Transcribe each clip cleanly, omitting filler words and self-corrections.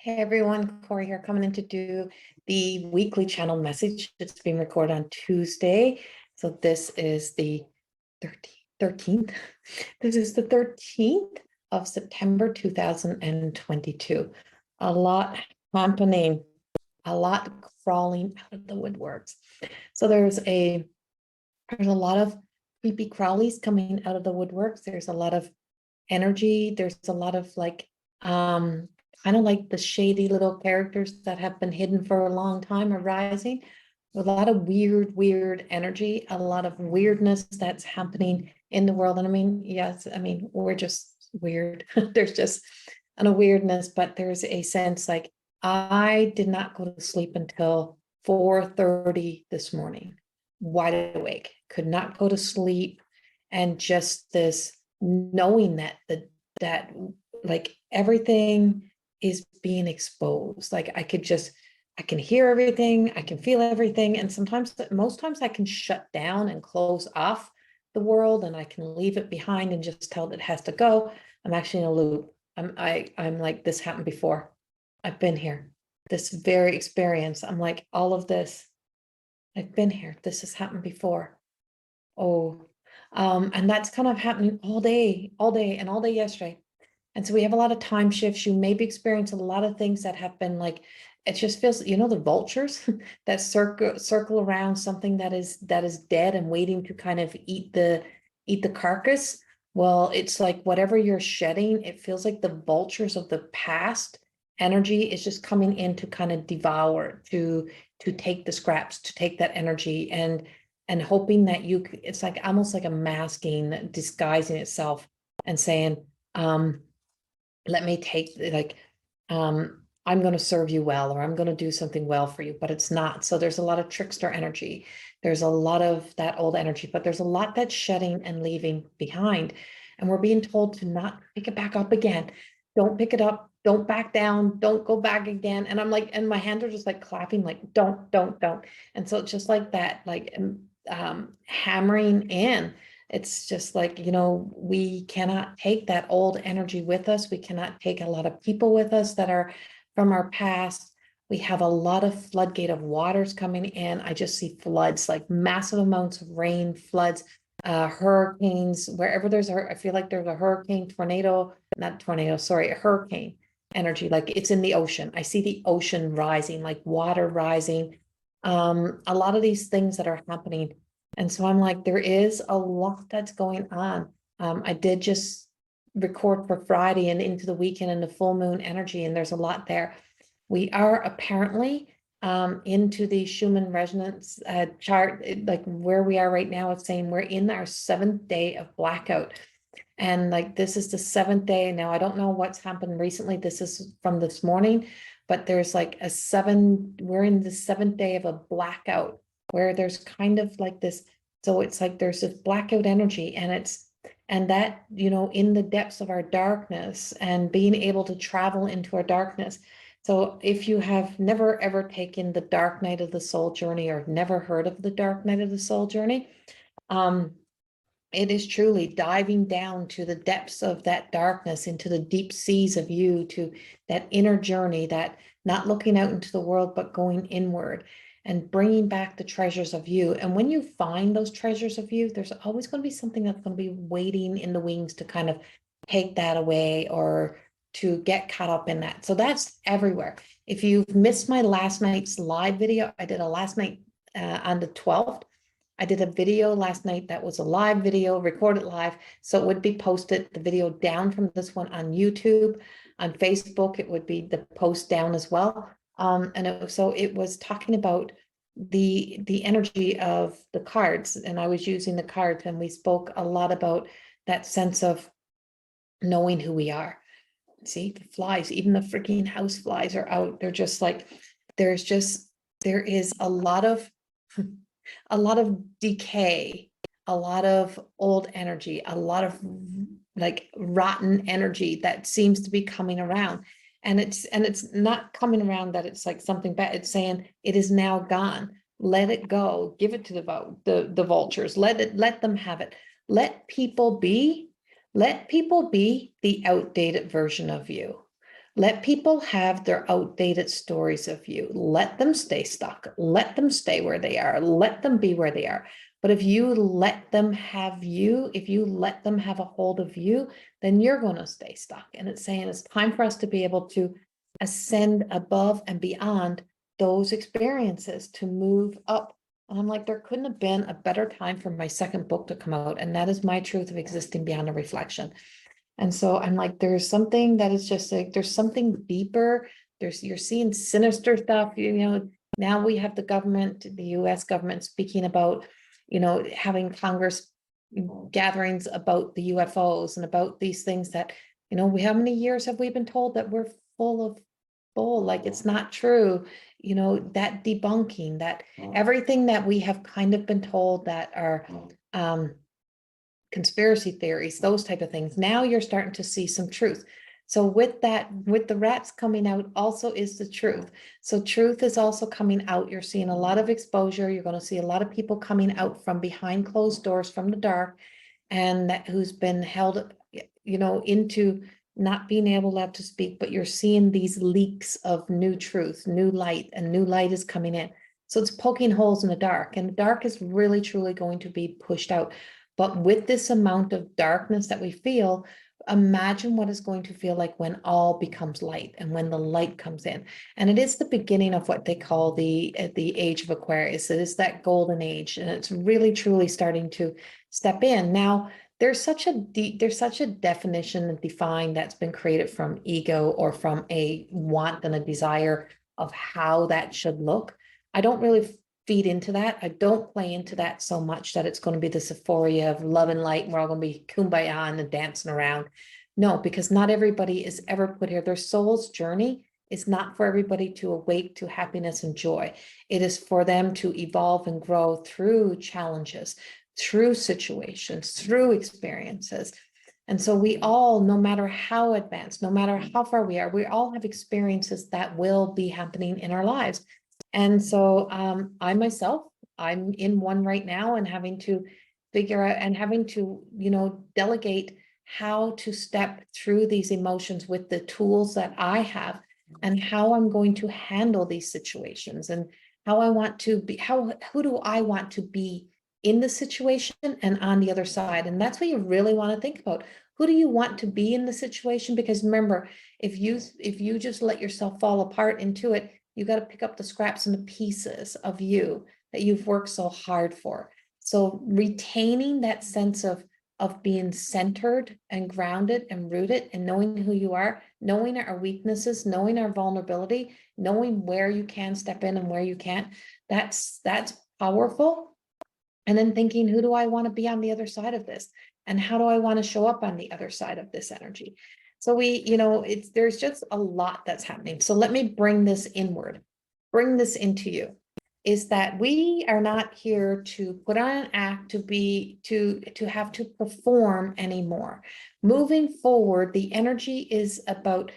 Hey everyone, Corrie here, coming in to do the weekly channel message. It's being recorded on Tuesday. So this is the 13th. This is the 13th of September 2022. A lot happening, a lot crawling out of the woodworks. So there's a lot of creepy crawlies coming out of the woodworks. There's a lot of energy. There's a lot of kind of like the shady little characters that have been hidden for a long time are rising. A lot of weird energy, a lot of weirdness that's happening in the world. And I mean, yes, I mean, we're just weird. There's just a weirdness, but there's a sense like I did not go to sleep until 4:30 this morning, wide awake, could not go to sleep. And just this knowing that that like everything is being exposed. Like I can hear everything, I can feel everything. And most times I can shut down and close off the world and I can leave it behind and just tell it has to go. I'm actually in a loop. I'm like, this happened before. I've been here. This very experience. I'm like, all of this, I've been here. This has happened before. Oh, and that's kind of happening all day and all day yesterday. And so we have a lot of time shifts. You maybe experience a lot of things that have been like, it just feels, the vultures that circle around something that is dead and waiting to kind of eat the carcass. Well, it's like whatever you're shedding, it feels like the vultures of the past energy is just coming in to kind of devour, to take the scraps, to take that energy and hoping that it's like almost like a masking, disguising itself and saying, let me take I'm going to serve you well, or I'm going to do something well for you, but it's not. So there's a lot of trickster energy. There's a lot of that old energy, but there's a lot that's shedding and leaving behind. And we're being told to not pick it back up again. Don't pick it up. Don't back down. Don't go back again. And I'm like, and my hands are just like clapping, like, don't. And so it's just like that, like hammering in. It's just like, we cannot take that old energy with us. We cannot take a lot of people with us that are from our past. We have a lot of floodgate of waters coming in. I just see floods, like massive amounts of rain, floods, hurricanes, wherever I feel like there's a hurricane, a hurricane energy, like it's in the ocean. I see the ocean rising, like water rising. A lot of these things that are happening. And so I'm like, there is a lot that's going on. I did just record for Friday and into the weekend and the full moon energy, and there's a lot there. We are apparently into the Schumann resonance chart, like where we are right now, it's saying we're in our 7th day of blackout. And like, this is the 7th day. Now, I don't know what's happened recently. This is from this morning, but there's like we're in the 7th day of a blackout where there's kind of like this. So it's like there's this blackout energy and that, in the depths of our darkness and being able to travel into our darkness. So if you have never ever taken the dark night of the soul journey or never heard of the dark night of the soul journey, it is truly diving down to the depths of that darkness, into the deep seas of you, to that inner journey, that not looking out into the world, but going inward and bringing back the treasures of you. And when you find those treasures of you, there's always going to be something that's going to be waiting in the wings to kind of take that away or to get caught up in that. So that's everywhere. If you've missed my last night's live video, I did a last night on the 12th. I did a video last night that was a live video, recorded live. So it would be posted, the video down from this one on YouTube. On Facebook, it would be the post down as well. And it was talking about the energy of the cards, and I was using the cards, and we spoke a lot about that sense of knowing who we are. See, the flies, even the freaking house flies are out. They're just like, there is a lot of decay, a lot of old energy, a lot of like rotten energy that seems to be coming around. And it's not coming around that it's like something bad. It's saying it is now gone. Let it go. Give it to the vultures. Let them have it. Let people be the outdated version of you. Let people have their outdated stories of you. Let them stay stuck. Let them stay where they are. Let them be where they are. But if you let them have you, if you let them have a hold of you, then you're going to stay stuck. And it's saying it's time for us to be able to ascend above and beyond those experiences, to move up. And I'm like, there couldn't have been a better time for my second book to come out. And that is My Truth of Existing Beyond a Reflection. And so I'm like, there's something that is just like, there's something deeper. You're seeing sinister stuff, now we have the government, the US government speaking about, having Congress gatherings about the UFOs and about these things that, how many years have we been told that we're full of bull, like it's not true, that debunking, that everything that we have kind of been told that are, conspiracy theories, those type of things. Now you're starting to see some truth. So with that, with the rats coming out also is the truth. So truth is also coming out. You're seeing a lot of exposure. You're going to see a lot of people coming out from behind closed doors from the dark, and that who's been held, into not being able to speak, but you're seeing these leaks of new truth, new light, and new light is coming in. So it's poking holes in the dark, and the dark is really truly going to be pushed out. But with this amount of darkness that we feel, imagine what it's going to feel like when all becomes light and when the light comes in. And it is the beginning of what they call the age of Aquarius. It is that golden age, and it's really truly starting to step in. Now, there's such a definition and define that's been created from ego or from a want and a desire of how that should look. I don't really feed into that. I don't play into that so much that it's going to be this euphoria of love and light and we're all going to be kumbaya and dancing around. No, because not everybody is ever put here. Their soul's journey is not for everybody to awake to happiness and joy. It is for them to evolve and grow through challenges, through situations, through experiences. And so we all, no matter how advanced, no matter how far we are, we all have experiences that will be happening in our lives. And so I myself, I'm in one right now and having to figure out and having to, delegate how to step through these emotions with the tools that I have, and how I'm going to handle these situations, and how I want to be, who do I want to be in the situation and on the other side. And that's what you really want to think about. Who do you want to be in the situation? Because remember, if you just let yourself fall apart into it, you got to pick up the scraps and the pieces of you that you've worked so hard for. So retaining that sense of being centered and grounded and rooted and knowing who you are, knowing our weaknesses, knowing our vulnerability, knowing where you can step in and where you can't, that's powerful. And then thinking, who do I want to be on the other side of this? And how do I want to show up on the other side of this energy? So there's just a lot that's happening. So let me bring this inward, bring this into you, is that we are not here to put on an act, to have to perform anymore. Moving forward, the energy is about,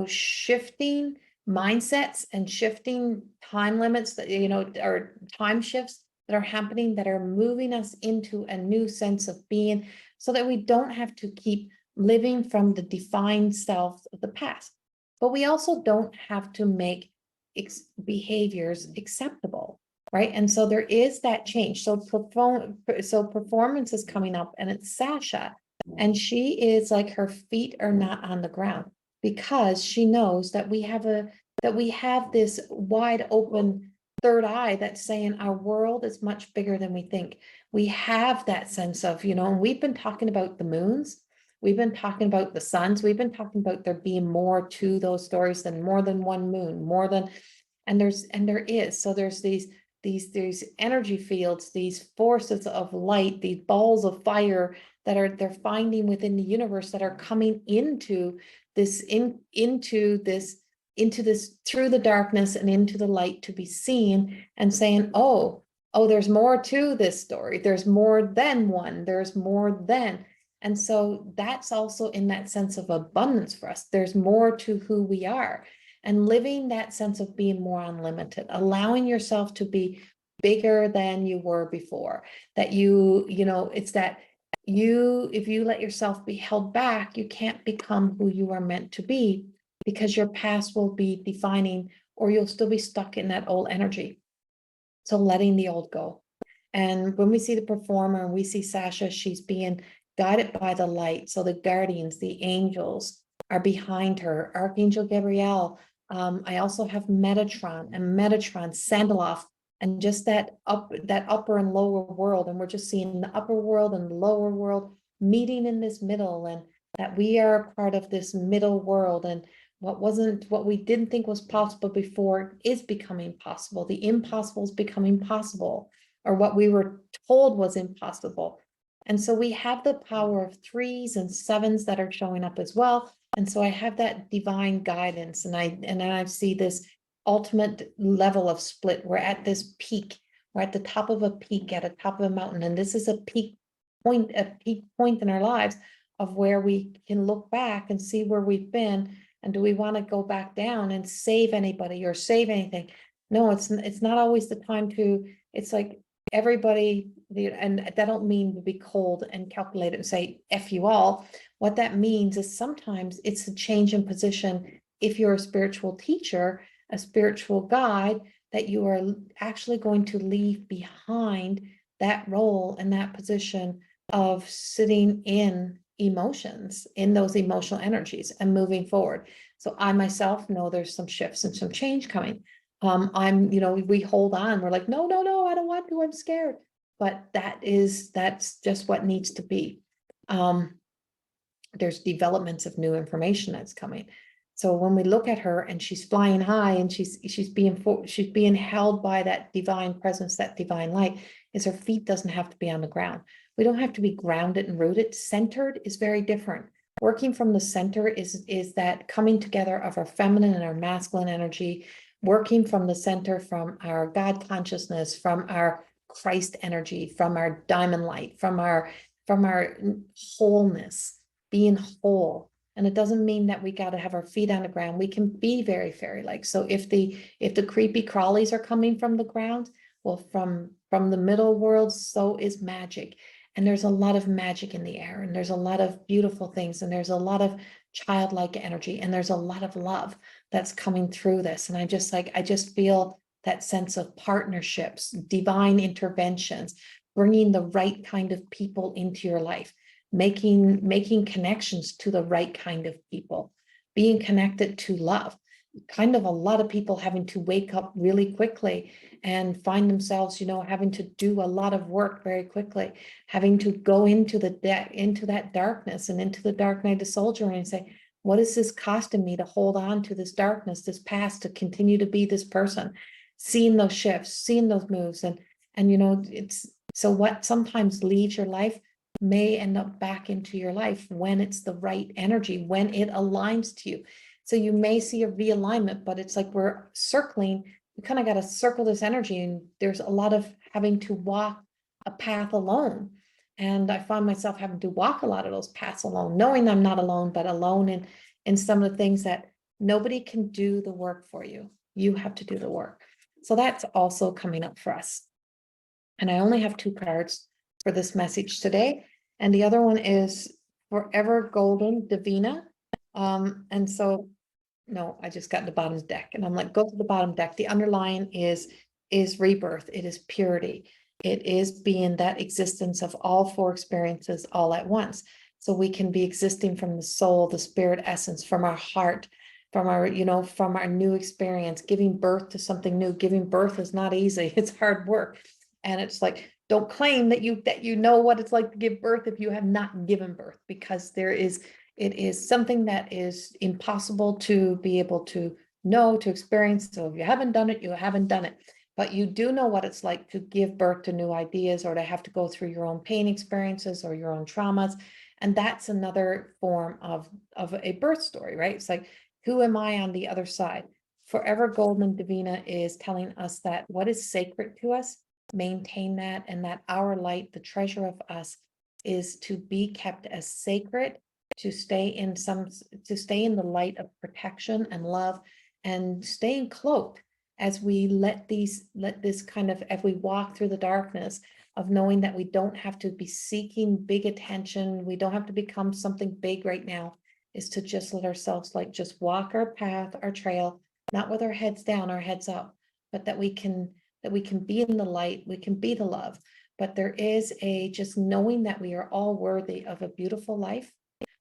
shifting mindsets and shifting time limits that, or time shifts that are happening, that are moving us into a new sense of being, so that we don't have to keep living from the defined self of the past. But we also don't have to make behaviors acceptable, right? And so there is that change. So performance is coming up, and it's Sasha, and she is like, her feet are not on the ground, because she knows that we have this wide open third eye that's saying our world is much bigger than we think. We have that sense of, and we've been talking about the moons. We've been talking about the suns. We've been talking about there being more to those stories than more than one moon, and there is. So there's these energy fields, these forces of light, these balls of fire that they're finding within the universe, that are coming into this through the darkness and into the light, to be seen, and saying, oh, there's more to this story. There's more than one. There's more than. And so that's also in that sense of abundance for us. There's more to who we are, and living that sense of being more unlimited, allowing yourself to be bigger than you were before. That it's that if you let yourself be held back, you can't become who you are meant to be. because your past will be defining, or you'll still be stuck in that old energy. So letting the old go. And when we see the performer and we see Sasha, she's being guided by the light. So the guardians, the angels are behind her. Archangel Gabriel. I also have Metatron and Metatron, Sandaloff, and just that upper and lower world. And we're just seeing the upper world and the lower world meeting in this middle, and that we are part of this middle world. And what we didn't think was possible before is becoming possible. The impossible is becoming possible, or what we were told was impossible. And so we have the power of 3s and 7s that are showing up as well. And so I have that divine guidance, and I see this ultimate level of split. We're at this peak. We're at the top of a peak, at the top of a mountain. And this is a peak point in our lives of where we can look back and see where we've been. And do we want to go back down and save anybody or save anything? No, it's not always the time to. It's like everybody, and that don't mean to be cold and calculate it and say F you all. What that means is sometimes it's a change in position. If you're a spiritual teacher, a spiritual guide, that you are actually going to leave behind that role and that position of sitting in emotions, in those emotional energies, and moving forward. So I myself know there's some shifts and some change coming. We hold on, we're like, no, I don't want to, I'm scared. But that's just what needs to be. There's developments of new information that's coming. So when we look at her and she's flying high and she's being held by that divine presence, that divine light, is her feet doesn't have to be on the ground. We don't have to be grounded and rooted. Centered is very different. Working from the center is that coming together of our feminine and our masculine energy, working from the center, from our God consciousness, from our Christ energy, from our diamond light, from our wholeness, being whole. And it doesn't mean that we got to have our feet on the ground. We can be very fairy-like. So if the creepy crawlies are coming from the ground, well, from the middle world, so is magic. And there's a lot of magic in the air, and there's a lot of beautiful things, and there's a lot of childlike energy, and there's a lot of love that's coming through this. And I just feel that sense of partnerships, divine interventions, bringing the right kind of people into your life, making connections to the right kind of people, being connected to love. Kind of a lot of people having to wake up really quickly and find themselves, having to do a lot of work very quickly, having to go into that darkness and into the dark night of soldier and say, what is this costing me to hold on to this darkness, this past, to continue to be this person? Seeing those shifts, seeing those moves, and it's so what sometimes leaves your life may end up back into your life when it's the right energy, when it aligns to you. So you may see a realignment, but it's like we're circling. We kind of got to circle this energy, and there's a lot of having to walk a path alone. And I find myself having to walk a lot of those paths alone, knowing I'm not alone, but alone in some of the things that nobody can do the work for you. You have to do the work. So that's also coming up for us. And I only have 2 cards for this message today. And the other one is Forever Golden Divina. And so, no, I just got the bottom deck, and I'm like, go to the bottom deck. The underlying is rebirth. It is purity. It is being that existence of all 4 experiences all at once. So we can be existing from the soul, the spirit essence, from our heart, from our new experience, giving birth to something new. Giving birth is not easy. It's hard work. And it's like, don't claim that you know what it's like to give birth if you have not given birth, because it is something that is impossible to be able to know, to experience. So if you haven't done it, you haven't done it. But you do know what it's like to give birth to new ideas, or to have to go through your own pain experiences or your own traumas. And that's another form of a birth story, right? It's like, who am I on the other side? Forever Golden Divina is telling us that what is sacred to us, maintain that, and that our light, the treasure of us, is to be kept as sacred, to stay in the light of protection and love, and staying cloaked as we let this kind of, as we walk through the darkness of knowing that we don't have to be seeking big attention. We don't have to become something big right now. is to just let ourselves like just walk our path, our trail, not with our heads down, our heads up, but that we can be in the light, we can be the love. But there is a just knowing that we are all worthy of a beautiful life,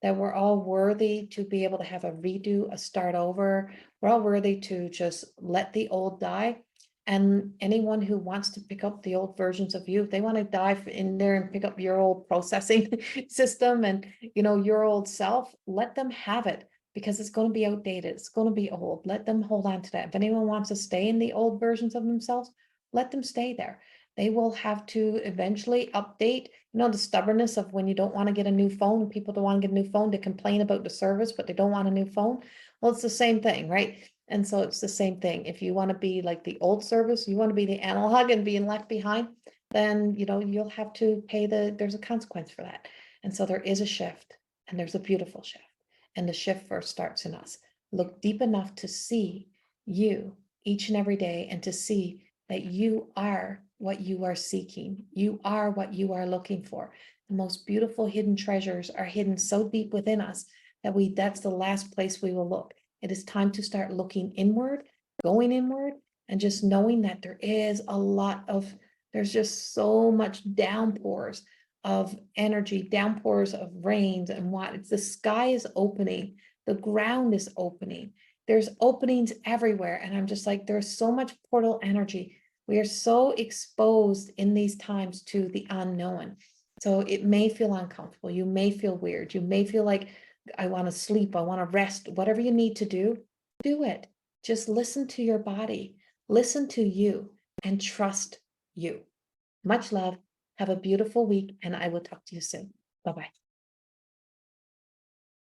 that we're all worthy to be able to have a redo, a start over. We're all worthy to just let the old die. And anyone who wants to pick up the old versions of you, if they want to dive in there and pick up your old processing system and, you know, your old self, let them have it, because it's going to be outdated. It's going to be old. Let them hold on to that. If anyone wants to stay in the old versions of themselves, let them stay there. They will have to eventually update. You know, the stubbornness of when you don't want to get a new phone, people don't want to get a new phone, they complain about the service, but they don't want a new phone. Well, it's the same thing, right? And so it's the same thing. If you want to be like the old service, you want to be the analog and being left behind, then, you know, you'll have to pay there's a consequence for that. And so there is a shift, and there's a beautiful shift. And the shift first starts in us. Look deep enough to see you each and every day, and to see that you are what you are seeking. You are what you are looking for. The most beautiful hidden treasures are hidden so deep within us that that's the last place we will look. It is time to start looking inward, going inward, and just knowing that there's just so much downpours of energy, downpours of rains and the sky is opening, the ground is opening. There's openings everywhere. And I'm just like, there's so much portal energy. We are so exposed in these times to the unknown. So it may feel uncomfortable. You may feel weird. You may feel like, I want to sleep, I want to rest, whatever you need to do it. Just listen to your body, listen to you, and trust you. Much love. Have a beautiful week, and I will talk to you soon. Bye-bye.